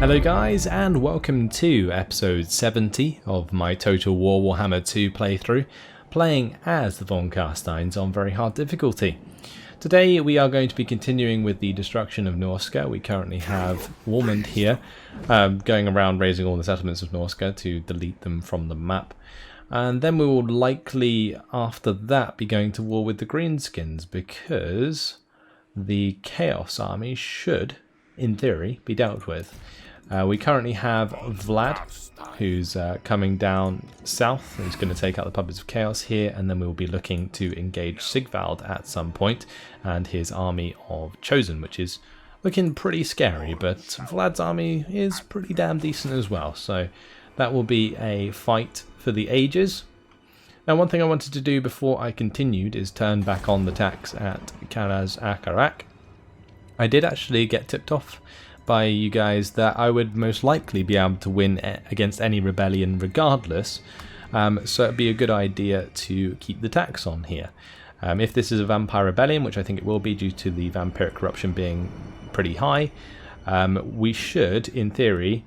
Hello guys, and welcome to episode 70 of my Total War Warhammer 2 playthrough, playing as the Von Carsteins on very hard difficulty. Today we are going to be continuing with the destruction of Norsca. We currently have Warmond here, going around raising all the settlements of Norsca to delete them from the map. And then we will likely, after that, be going to war with the Greenskins, because the Chaos Army should, in theory, be dealt with. We currently have Vlad, who's coming down south, who's going to take out the Puppets of Chaos here, and then we'll be looking to engage Sigvald at some point, and his army of Chosen, which is looking pretty scary, but Vlad's army is pretty damn decent as well, so that will be a fight for the ages. Now, one thing I wanted to do before I continued is turn back on the tax at Karaz Akarak. I did actually get tipped off by you guys that I would most likely be able to win against any rebellion regardless, so it'd be a good idea to keep the tax on here. If this is a vampire rebellion, which I think it will be due to the vampiric corruption being pretty high, we should, in theory,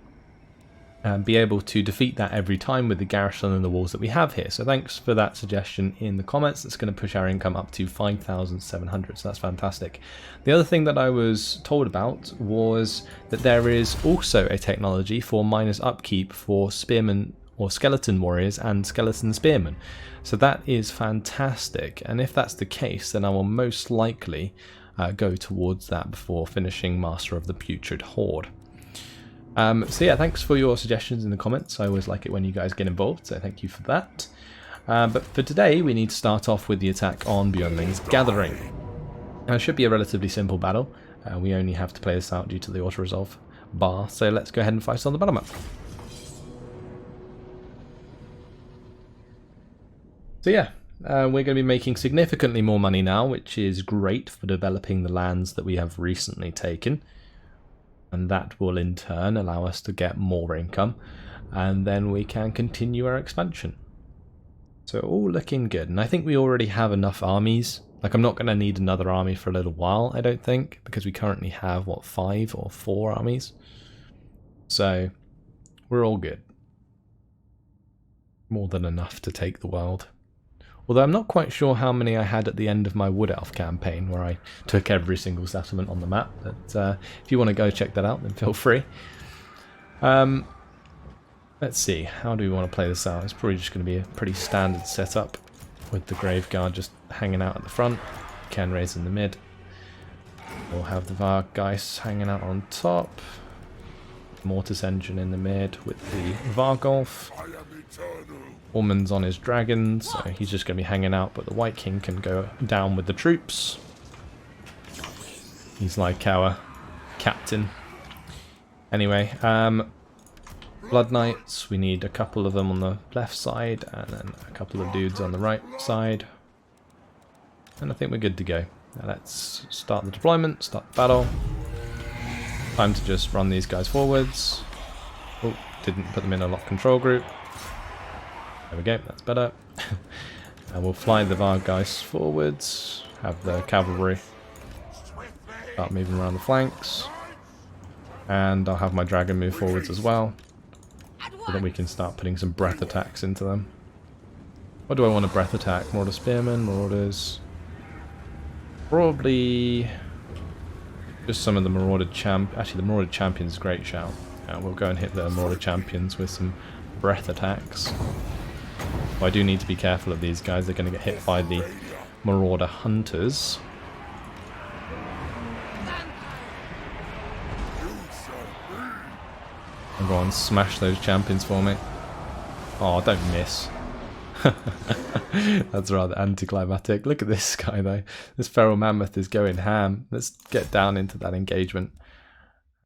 be able to defeat that every time with the garrison and the walls that we have here. So thanks for that suggestion in the comments. That's going to push our income up to 5,700, so that's fantastic. The other thing that I was told about was that there is also a technology for minus upkeep for spearmen or skeleton warriors and skeleton spearmen. So that is fantastic, and if that's the case, then I will most likely go towards that before finishing Master of the Putrid Horde. So yeah, thanks for your suggestions in the comments. I always like it when you guys get involved, so thank you for that. But for today, we need to start off with the attack on Bjornling's Gathering. Now, it should be a relatively simple battle. We only have to play this out due to the auto-resolve bar, so let's go ahead and fight on the battle map. So yeah, we're going to be making significantly more money now, which is great for developing the lands that we have recently taken. And that will in turn allow us to get more income, and then we can continue our expansion. So all looking good, and I think we already have enough armies. Like, I'm not going to need another army for a little while, I don't think, because we currently have, what, 5 or 4 armies? So we're all good. More than enough to take the world. Although I'm not quite sure how many I had at the end of my Wood Elf campaign, where I took every single settlement on the map. But if you want to go check that out, then feel free. Let's see, how do we want to play this out? It's probably just going to be a pretty standard setup, with the Graveguard just hanging out at the front, Ken raise in the mid. We'll have the Vargeist hanging out on top, Mortis Engine in the mid with the Vargolf. Ormond's on his dragons, so he's just going to be hanging out, but the White King can go down with the troops. He's like our captain. Anyway, Blood Knights, we need a couple of them on the left side, and then a couple of dudes on the right side. And I think we're good to go. Now let's start the deployment, start the battle. Time to just run these guys forwards. Oh, didn't put them in a lock control group. There we go, that's better. And we'll fly the Vargeist forwards, have the cavalry start moving around the flanks, and I'll have my dragon move forwards as well, so that we can start putting some breath attacks into them. What do I want to breath attack? Marauder Spearmen, Marauders? Probably just some of the Marauder Actually, the Marauder Champions is a great shout. We'll go and hit the Marauder Champions with some breath attacks. I do need to be careful of these guys. They're going to get hit by the Marauder Hunters. And go on, smash those champions for me. Oh, don't miss. That's rather anticlimactic. Look at this guy though. This Feral Mammoth is going ham. Let's get down into that engagement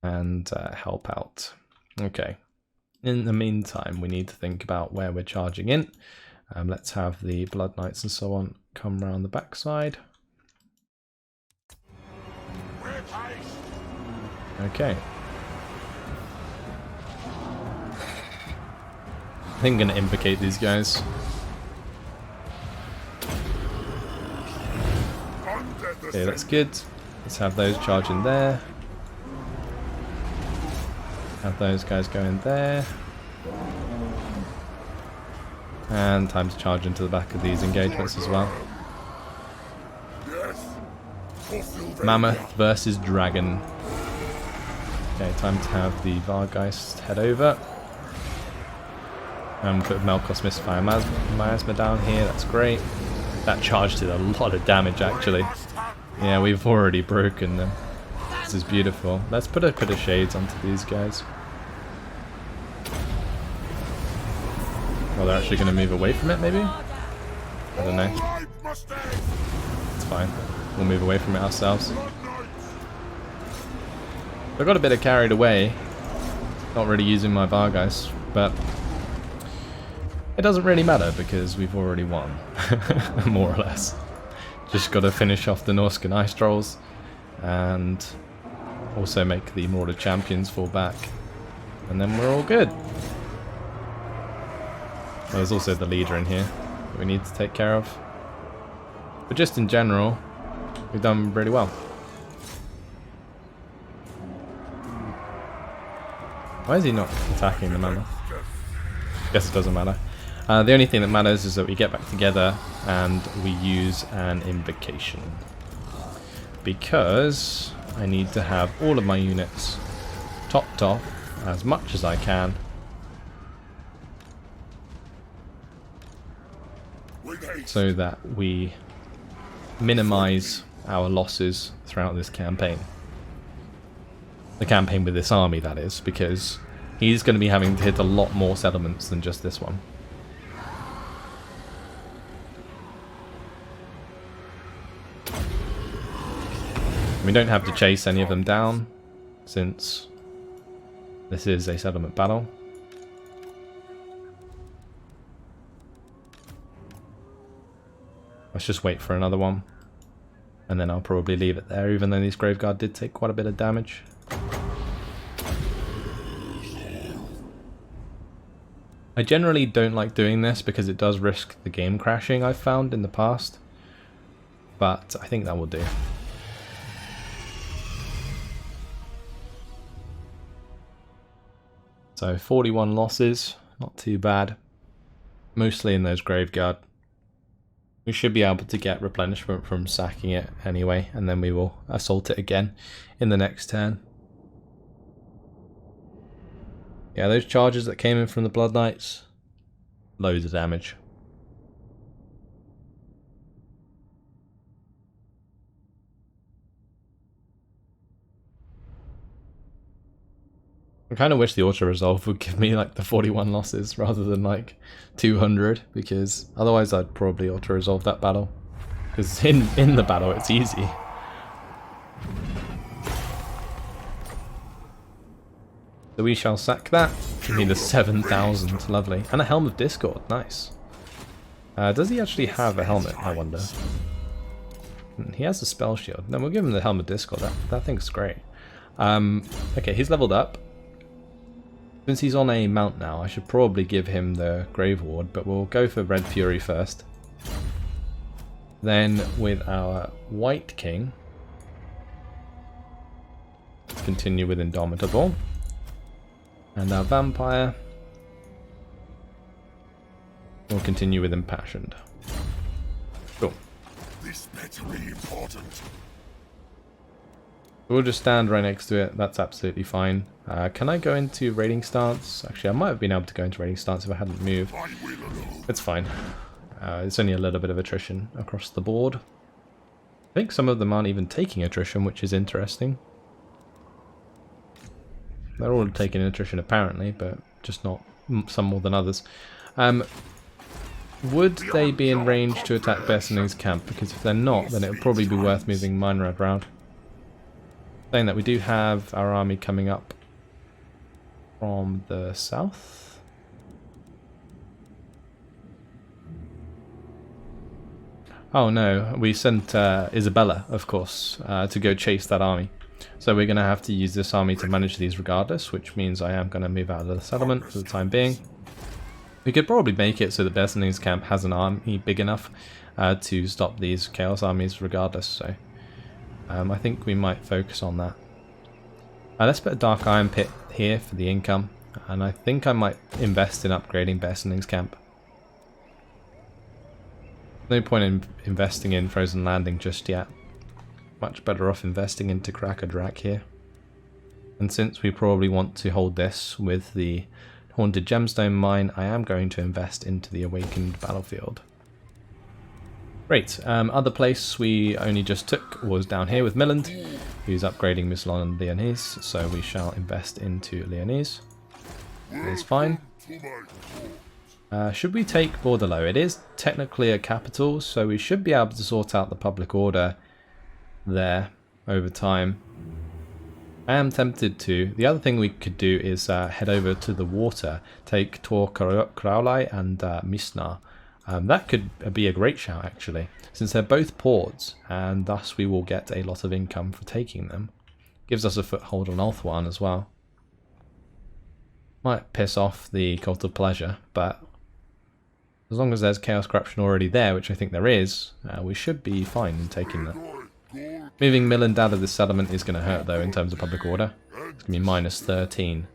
and help out. Okay. In the meantime, we need to think about where we're charging in. Let's have the Blood Knights and so on come around the backside. Okay. I think I'm going to implicate these guys. Okay, that's good. Let's have those charge in there. Have those guys go in there. And time to charge into the back of these engagements as well. Mammoth versus Dragon. Okay, time to have the Vargeist head over. And put Melkos Misfire Miasma down here, that's great. That charge did a lot of damage actually. Yeah, we've already broken them. This is beautiful. Let's put a bit of shades onto these guys. Well, they're actually going to move away from it, maybe? I don't know. It's fine. We'll move away from it ourselves. I got a bit carried away. Not really using my Vargeist, but it doesn't really matter because we've already won. More or less. Just got to finish off the Norscan Ice Trolls and also make the Marauder Champions fall back. And then we're all good. There's also the leader in here that we need to take care of. But just in general, we've done really well. Why is he not attacking the mammoth? Guess it doesn't matter. The only thing that matters is that we get back together and we use an invocation. Because I need to have all of my units topped off as much as I can. So that we minimize our losses throughout this campaign. The campaign with this army, that is, because he's going to be having to hit a lot more settlements than just this one. We don't have to chase any of them down, since this is a settlement battle. Let's just wait for another one, and then I'll probably leave it there, even though these Graveguard did take quite a bit of damage. I generally don't like doing this because it does risk the game crashing, I've found in the past, but I think that will do. So 41 losses, not too bad, mostly in those Graveguard. We should be able to get replenishment from sacking it anyway, and then we will assault it again in the next turn. Yeah, those charges that came in from the Blood Knights, loads of damage. I kind of wish the auto-resolve would give me like the 41 losses rather than like 200, because otherwise I'd probably auto-resolve that battle. Because in the battle it's easy. So we shall sack that. Give me the 7,000, lovely. And a Helm of Discord, nice. Does he actually have a helmet, I wonder? He has a spell shield. No, we'll give him the Helm of Discord, that thing's great. Okay, he's leveled up. Since he's on a mount now, I should probably give him the Grave Ward, but we'll go for Red Fury first. Then with our White King, let's continue with Indomitable. And our Vampire, we'll continue with Impassioned. Cool. This better be important. We'll just stand right next to it, that's absolutely fine. Can I go into raiding stance? Actually, I might have been able to go into raiding stance if I hadn't moved. It's fine. It's only a little bit of attrition across the board. I think some of them aren't even taking attrition, which is interesting. They're all taking attrition apparently, but just not some more than others. Would they be in range to attack Bessening's camp? Because if they're not, then it would probably be worth moving Minerad round. Saying that we do have our army coming up from the south. Oh no, we sent Isabella, of course, to go chase that army. So we're going to have to use this army to manage these regardless, which means I am going to move out of the settlement for the time being. We could probably make it so that Bessening's camp has an army big enough to stop these Chaos armies regardless, so I think we might focus on that. Let's put a dark iron pit here for the income, and I think I might invest in upgrading Bessening's camp. No point in investing in Frozen Landing just yet. Much better off investing into Cracker Drac here. And since we probably want to hold this with the Haunted Gemstone Mine, I am going to invest into the Awakened Battlefield. Great. Other place we only just took was down here with Milland, who's upgrading Mislan and Leonese, so we shall invest into Leonese. It's fine. Should we take Bordelot? It is technically a capital, so we should be able to sort out the public order there over time. I am tempted to. The other thing we could do is head over to the water, take Tor Kraulai and Misnar. That could be a great shout actually, since they're both ports, and thus we will get a lot of income for taking them. Gives us a foothold on Ulthuan as well. Might piss off the Cult of Pleasure, but as long as there's Chaos Corruption already there, which I think there is, we should be fine in taking that. Moving Milland out of this settlement is going to hurt though in terms of public order. It's going to be minus 13.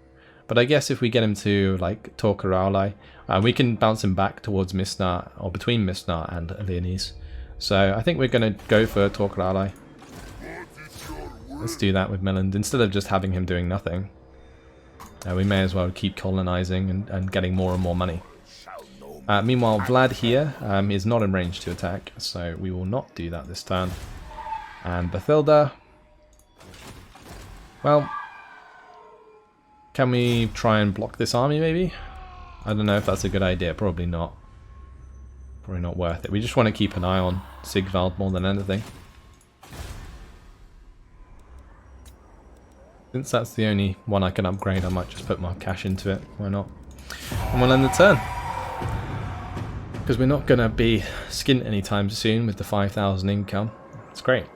But I guess if we get him to like Torkaraulai, we can bounce him back towards Misnar, or between Misnar and Leonese. So I think we're going to go for Torkaraulai. Let's do that with Milland instead of just having him doing nothing. We may as well keep colonizing and getting more and more money. Meanwhile, Vlad here is not in range to attack, so we will not do that this turn. And Bathilda, well, can we try and block this army maybe? I don't know if that's a good idea, probably not. Probably not worth it. We just want to keep an eye on Sigvald more than anything. Since that's the only one I can upgrade, I might just put more cash into it, why not? And we'll end the turn. Because we're not going to be skint anytime soon with the 5,000 income. It's great.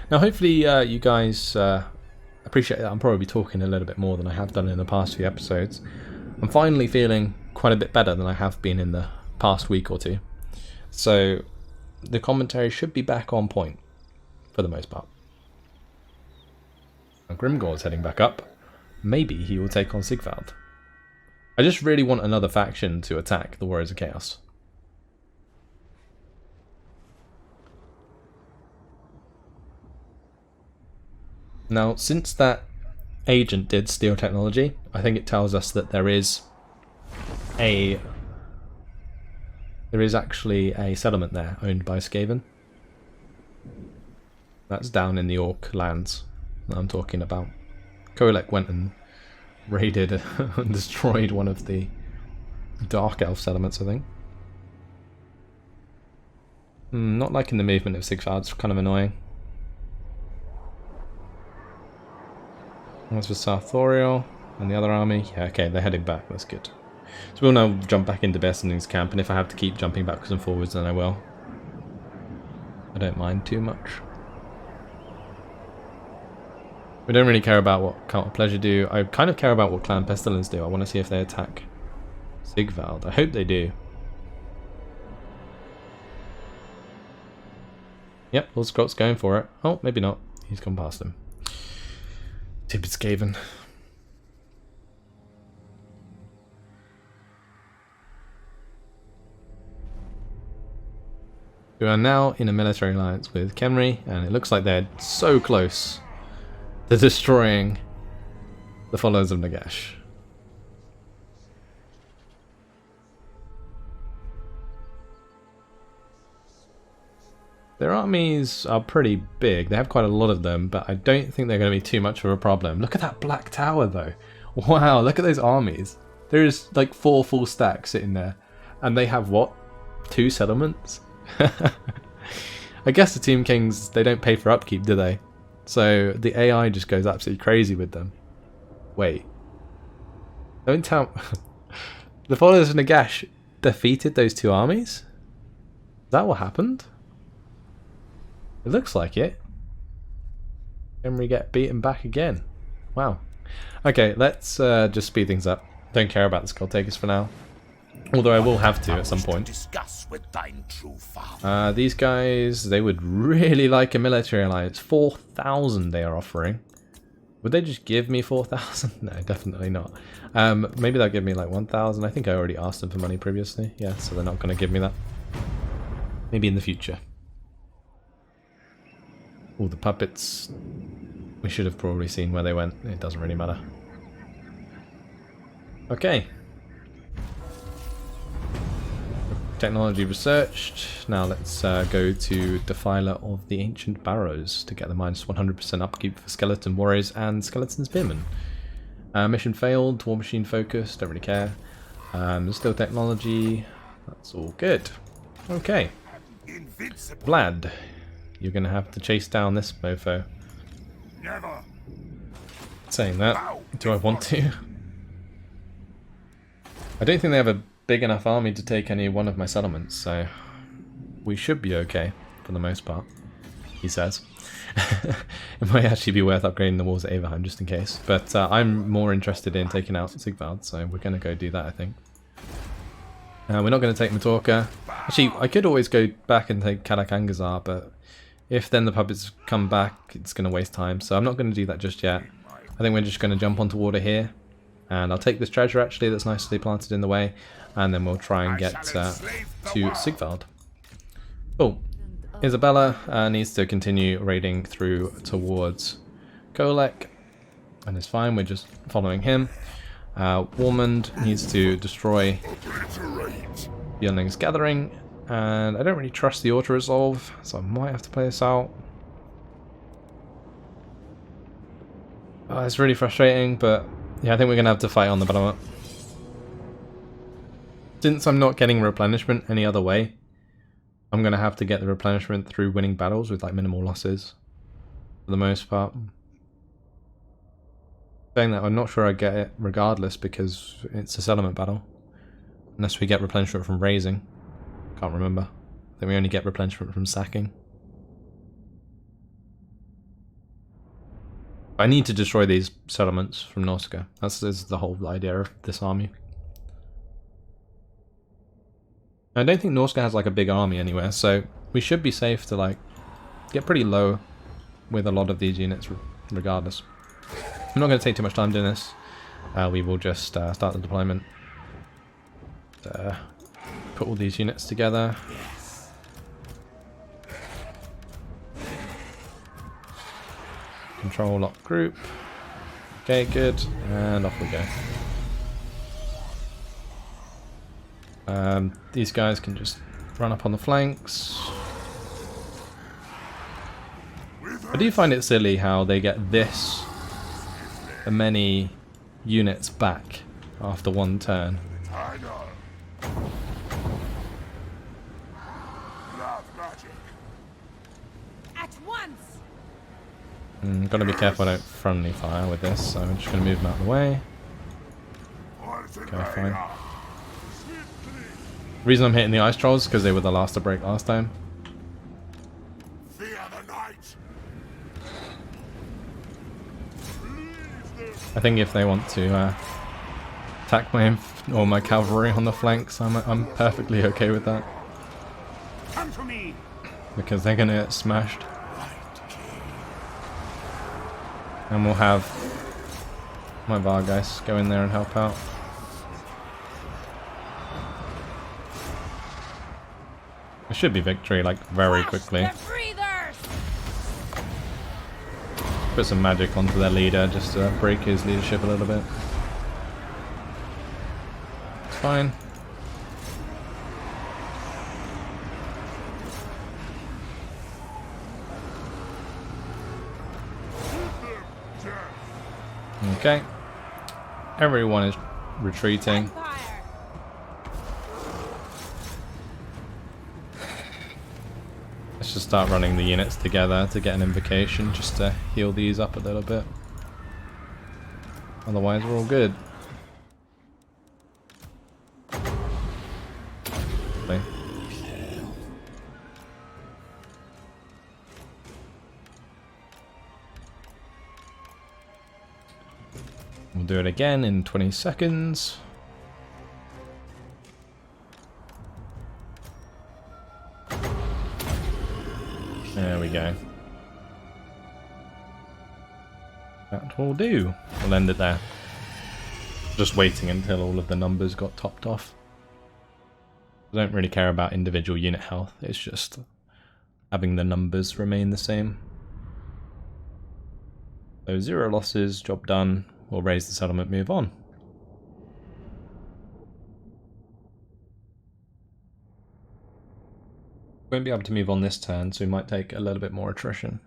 Now hopefully you guys appreciate that I'm probably talking a little bit more than I have done in the past few episodes. I'm finally feeling quite a bit better than I have been in the past week or two. So the commentary should be back on point for the most part. Now Grimgor's heading back up. Maybe he will take on Sigvald. I just really want another faction to attack the Warriors of Chaos. Now, since that agent did steal technology, I think it tells us that there is actually a settlement there owned by Skaven. That's down in the Orc lands that I'm talking about. Kolek went and raided and destroyed one of the Dark Elf settlements, I think. Not liking the movement of Sigvald, it's kind of annoying. That's for Sarthoriel and the other army. Yeah, okay, they're heading back, that's good. So we'll now jump back into Bessening's camp, and if I have to keep jumping backwards and forwards, then I will. I don't mind too much. We don't really care about what Cult of Pleasure do. I kind of care about what Clan Pestilence do. I want to see if they attack Sigvald. I hope they do. Yep, Lord Scott's going for it. Oh, maybe not. He's gone past him. Stupid Skaven. We are now in a military alliance with Khemri, and it looks like they're so close to destroying the followers of Nagash. Their armies are pretty big. They have quite a lot of them, but I don't think they're going to be too much of a problem. Look at that black tower, though. Wow, look at those armies. There is like 4 full stacks sitting there. And they have, what? 2 settlements? I guess the Tomb Kings, they don't pay for upkeep, do they? So the AI just goes absolutely crazy with them. Wait. Don't tell... The followers of Nagash defeated those 2 armies? Is that what happened? It looks like it. Khemri get beaten back again. Wow. Okay, let's just speed things up. Don't care about the Skull Takers for now. Although I will have to at some point. Discuss with thine true father. These guys, they would really like a military alliance. 4,000 they are offering. Would they just give me 4,000? No, definitely not. Maybe they'll give me like 1,000. I think I already asked them for money previously. Yeah, so they're not going to give me that. Maybe in the future. All the puppets. We should have probably seen where they went. It doesn't really matter. Okay. Technology researched. Now let's go to Defiler of the Ancient Barrows to get the minus 100% upkeep for Skeleton Warriors and Skeleton Spearmen. Mission failed, War Machine focus, don't really care. Still technology, that's all good. Okay. Vlad, you're going to have to chase down this mofo. Never. Saying that, do I want to? I don't think they have a big enough army to take any one of my settlements, so we should be okay for the most part, he says. It might actually be worth upgrading the walls at Averheim just in case, but I'm more interested in taking out Sigvard, so we're going to go do that, I think. We're not going to take Matorka. Actually, I could always go back and take Kalakangazar, but if then the puppets come back, it's going to waste time, so I'm not going to do that just yet. I think we're just going to jump onto water here, and I'll take this treasure actually that's nicely planted in the way, and then we'll try and get to Sigvard. Oh, Isabella needs to continue raiding through towards Kolek, and it's fine, we're just following him. Warmond needs to destroy the Younglings Gathering, and I don't really trust the auto-resolve, so I might have to play this out. It's really frustrating, but yeah, I think we're going to have to fight on the battle map. Since I'm not getting replenishment any other way, I'm going to have to get the replenishment through winning battles with like minimal losses for the most part. Saying that, I'm not sure I get it regardless because it's a settlement battle. Unless we get replenishment from raising. Can't remember. I think we only get replenishment from sacking. I need to destroy these settlements from Norsca. That's the whole idea of this army. I don't think Norsca has like a big army anywhere, so we should be safe to like get pretty low with a lot of these units regardless. I'm not going to take too much time doing this. We will just start the deployment. Put all these units together. Control lock group. Okay, good. And off we go. These guys can just run up on the flanks. I do find it silly how they get this many units back after one turn. I know. Love magic. At once. Gotta be careful I don't friendly fire with this, so I'm just gonna move them out of the way. Okay, fine. The reason I'm hitting the ice trolls is because they were the last to break last time. Fear the night. I think if they want to attack my cavalry on the flanks, I'm perfectly okay with that. Come to me. Because they're gonna get smashed. And we'll have my Vargas go in there and help out. It should be victory, like, very quickly. Put some magic onto their leader just to break his leadership a little bit. It's fine. Okay. Everyone is retreating. Let's just start running the units together to get an invocation just to heal these up a little bit. Otherwise we're all good. Okay. We'll do it again in 20 seconds. There we go. That will do. We'll end it there. Just waiting until all of the numbers got topped off. I don't really care about individual unit health, it's just having the numbers remain the same. So 0 losses, job done. We'll raise the settlement, move on. Won't be able to move on this turn, so we might take a little bit more attrition.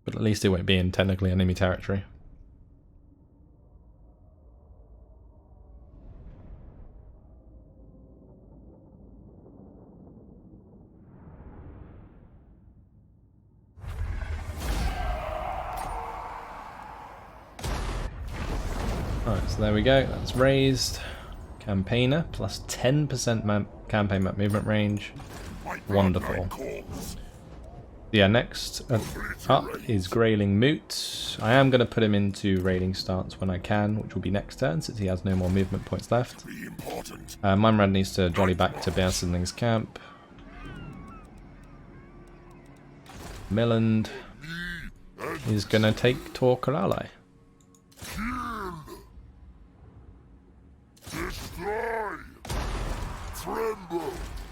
But at least it won't be in technically enemy territory. Alright, so there we go, that's raised. Campaigner, plus 10% campaign map movement range. Wonderful. Yeah, next up is Grayling Moot. I am going to put him into raiding stance when I can, which will be next turn since he has no more movement points left. Mimrad needs to jolly back to Bearsidling's camp. Milland is going to take Torquerale.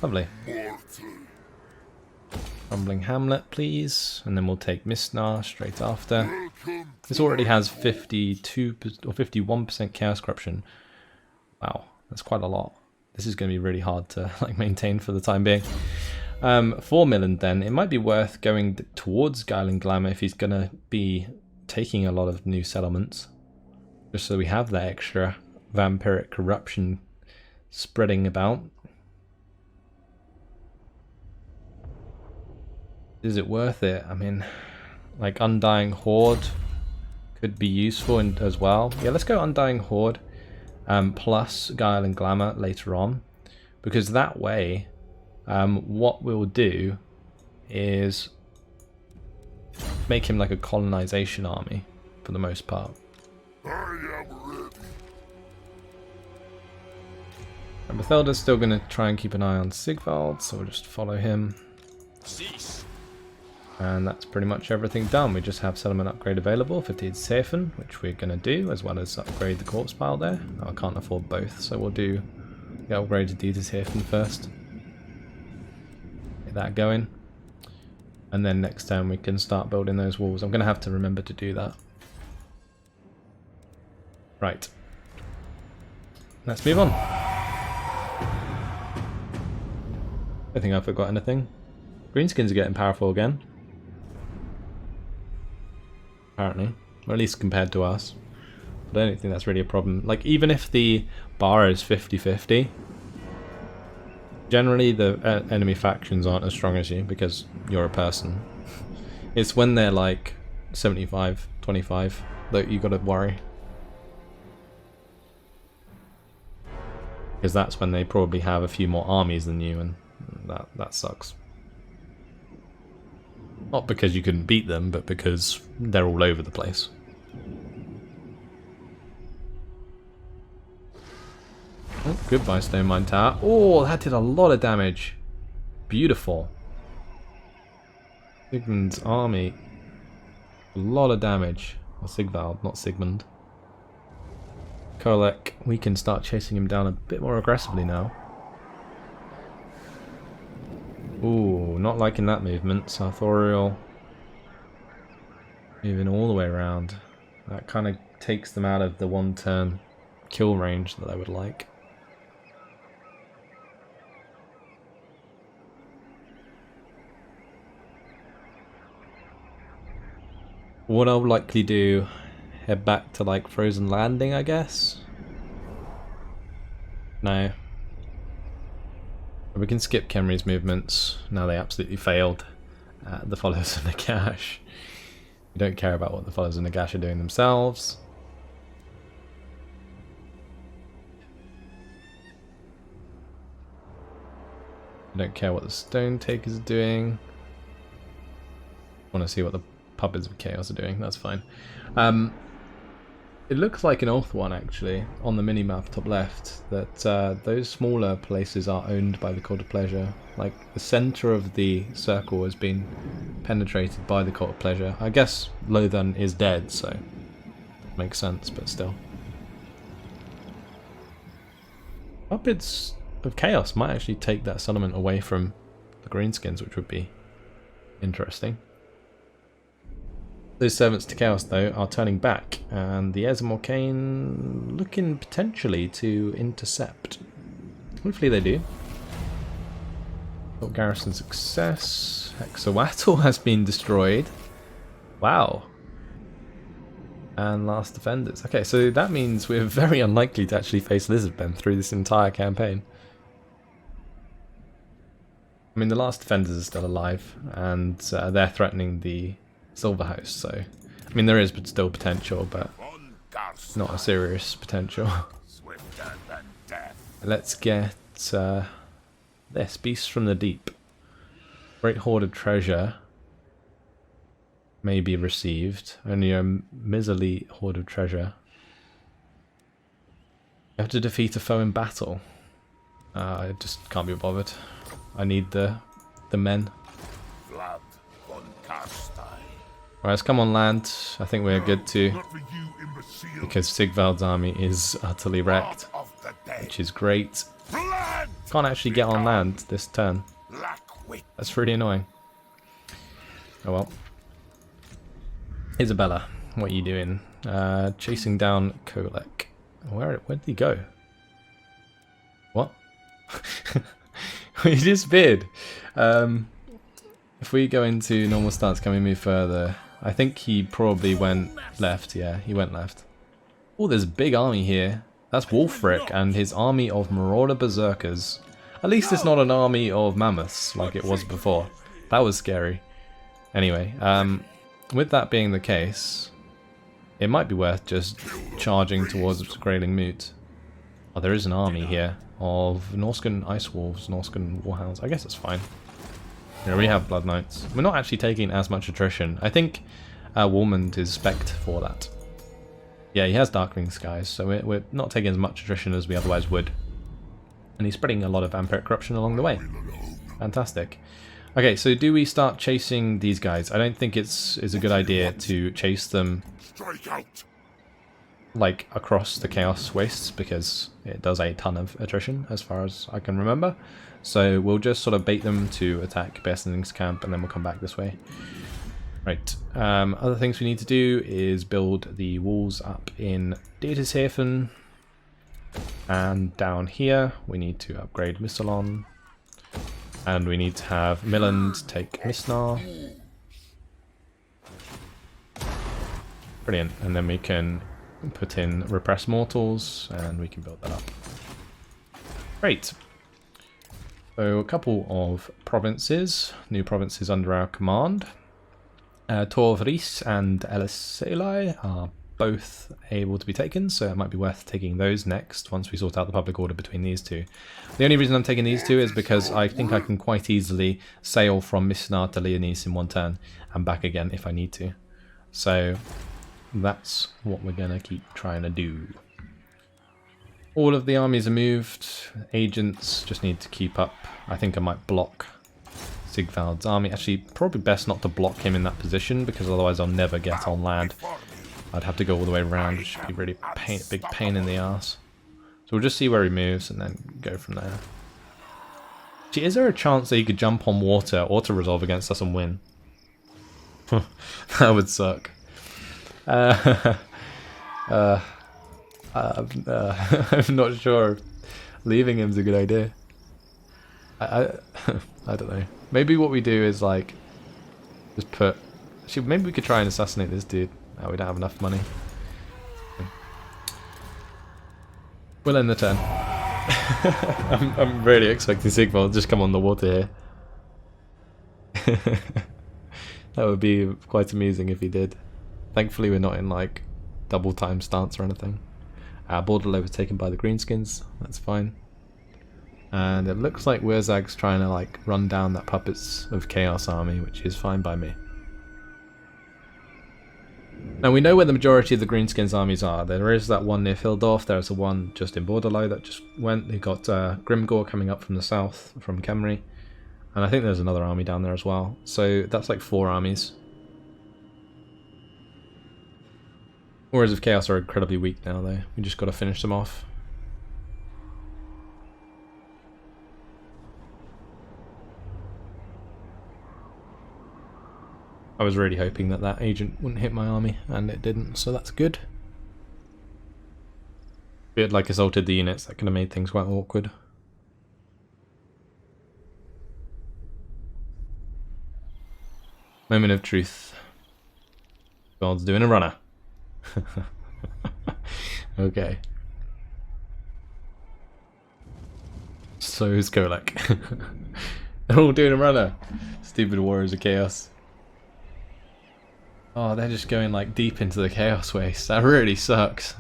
Lovely. Crumbling Hamlet, please, and then we'll take Misnar straight after. This already has 52 or 51% Chaos Corruption. Wow, that's quite a lot. This is going to be really hard to maintain for the time being. For Milland, then, it might be worth going towards Guile and Glamour if he's going to be taking a lot of new settlements, just so we have that extra vampiric corruption spreading about. Is it worth it? I mean, like Undying Horde could be useful as well. Yeah, let's go Undying Horde plus Guile and Glamour later on, because that way what we'll do is make him like a colonization army for the most part. And Bethelda's still going to try and keep an eye on Sigvald, so we'll just follow him. Cease. And that's pretty much everything done. We just have settlement upgrade available for Dietzehafen, which we're going to do, as well as upgrade the corpse pile there. I can't afford both, so we'll do the upgrade to Dietzehafen first. Get that going. And then next time we can start building those walls. I'm going to have to remember to do that. Right. Let's move on. I don't think I forgot anything. Greenskins are getting powerful again. Apparently. Or at least compared to us. But I don't think that's really a problem. Like, even if the bar is 50-50, generally the enemy factions aren't as strong as you because you're a person. It's when they're like 75-25 that you gotta worry. Because that's when they probably have a few more armies than you, and that sucks. Not because you couldn't beat them, but because they're all over the place. Oh, goodbye, Stone Mine Tower. Oh, that did a lot of damage. Beautiful. Sigmund's army. A lot of damage. Or Sigvald, not Sigmund. Kolek, we can start chasing him down a bit more aggressively now. Ooh, not liking that movement. Sartorial. Moving all the way around. That kind of takes them out of the one-turn kill range that I would like. What I'll likely do, head back to like Frozen Landing, I guess? No. We can skip Khemri's movements. Now they absolutely failed. The followers of Nagash. We don't care about what the followers of Nagash are doing themselves. I don't care what the Stone Takers are doing. I want to see what the Puppets of Chaos are doing. That's fine. It looks like an oath one actually on the minimap top left, that those smaller places are owned by the Cult of Pleasure. Like the center of the circle has been penetrated by the Cult of Pleasure. I guess Lothan is dead, so makes sense, but still. Puppets of Chaos might actually take that settlement away from the Greenskins, which would be interesting. Those servants to Chaos, though, are turning back, and the Heirs of Morcaine looking potentially to intercept. Hopefully they do. Fort Garrison success. Hexawattle has been destroyed. Wow. And last defenders. Okay, so that means we're very unlikely to actually face Lizardmen through this entire campaign. I mean, the last defenders are still alive, and they're threatening the Silver Host, so I mean there is still potential, but not a serious potential. Let's get this Beast from the Deep. Great hoard of treasure may be received. Only a miserly hoard of treasure. You have to defeat a foe in battle. I just can't be bothered. I need the men. Vlad von Carstein. Alright, let's come on land. I think we're good to, Not for you, imbecile. because Sigvald's army is utterly wrecked, Of the dead. which is great. Vlad! Can't actually get on land this turn. Lack wit. That's pretty annoying. Oh well. Isabella, what are you doing? Chasing down Kolek. Where did he go? What? He disappeared. If we go into normal stance, can we move further? I think he probably went left. Yeah, he went left. Oh, there's a big army here. That's Wulfric and his army of Marauder Berserkers. At least it's not an army of mammoths like it was before. That was scary. Anyway, with that being the case, it might be worth just charging towards Grayling Moot. Oh, there is an army here of Norscan Ice Wolves, Norscan Warhounds. I guess it's fine. We already have Blood Knights. We're not actually taking as much attrition. I think Warmond is spec'd for that. Yeah, he has Darkling Skies, so we're not taking as much attrition as we otherwise would. And he's spreading a lot of Vampiric Corruption along the way. Fantastic. Okay, so do we start chasing these guys? I don't think it's a good idea to chase them Strike out. like across the Chaos Wastes, because it does a ton of attrition as far as I can remember. So we'll just sort of bait them to attack Bearsling's camp, and then we'll come back this way. Right, other things we need to do is build the walls up in Dietershafen, and down here we need to upgrade Missalon, and we need to have Milland take Misnar. Brilliant, and then we can put in Repress Mortals, and we can build that up. Great. So a couple of provinces, new provinces under our command. Torvris and Eliseli are both able to be taken, so it might be worth taking those next once we sort out the public order between these two. The only reason I'm taking these two is because I think I can quite easily sail from Misnar to Leonese in one turn and back again if I need to. So that's what we're going to keep trying to do. All of the armies are moved. Agents just need to keep up. I think I might block Sigvald's army. Actually, probably best not to block him in that position, because otherwise I'll never get on land. I'd have to go all the way around, which would be really big pain in the ass. So we'll just see where he moves and then go from there. Actually, is there a chance that he could jump on water, auto-resolve against us and win? That would suck. I'm not sure if leaving him's a good idea. I don't know. Maybe what we do is like just put. Actually, maybe we could try and assassinate this dude. Oh, we don't have enough money. We'll end the turn. I'm really expecting Sigvald to just come on the water here. That would be quite amusing if he did. Thankfully, we're not in like double time stance or anything. Border overtaken by the Greenskins. That's fine. And it looks like Wurzag's trying to like run down that Puppets of Chaos army, which is fine by me. Now we know where the majority of the Greenskins armies are. There is that one near Fildorf, there's the one just in Bordello that just went. They've got Grimgor coming up from the south, from Kemri. And I think there's another army down there as well. So that's like 4 armies. Warriors of Chaos are incredibly weak now though. We just got to finish them off. I was really hoping that that agent wouldn't hit my army, and it didn't, so that's good. If it had like assaulted the units, that could have made things quite awkward. Moment of truth. God's doing a runner. Okay. So is Kolak. They're all doing a runner. Stupid Warriors of Chaos. Oh, they're just going like deep into the Chaos Waste. That really sucks.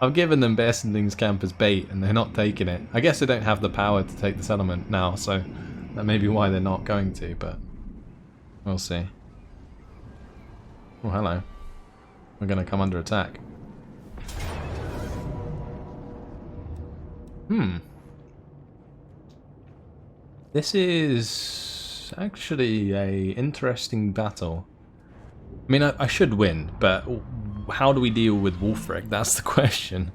I've given them Bearsending's camp as bait and they're not taking it. I guess they don't have the power to take the settlement now, so that may be why they're not going to, but we'll see. Oh, hello. We're going to come under attack. This is actually a interesting battle. I mean, I should win, but how do we deal with Wulfric? That's the question.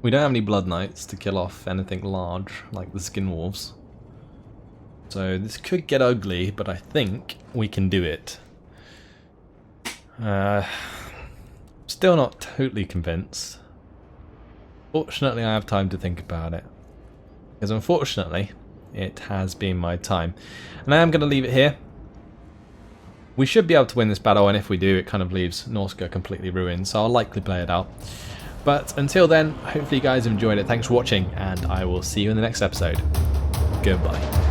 We don't have any Blood Knights to kill off anything large, like the Skin Wolves. So this could get ugly, but I think we can do it. Still not totally convinced. Fortunately, I have time to think about it. Because unfortunately, it has been my time. And I am going to leave it here. We should be able to win this battle, and if we do, it kind of leaves Norsca completely ruined, so I'll likely play it out. But until then, hopefully you guys have enjoyed it. Thanks for watching, and I will see you in the next episode. Goodbye.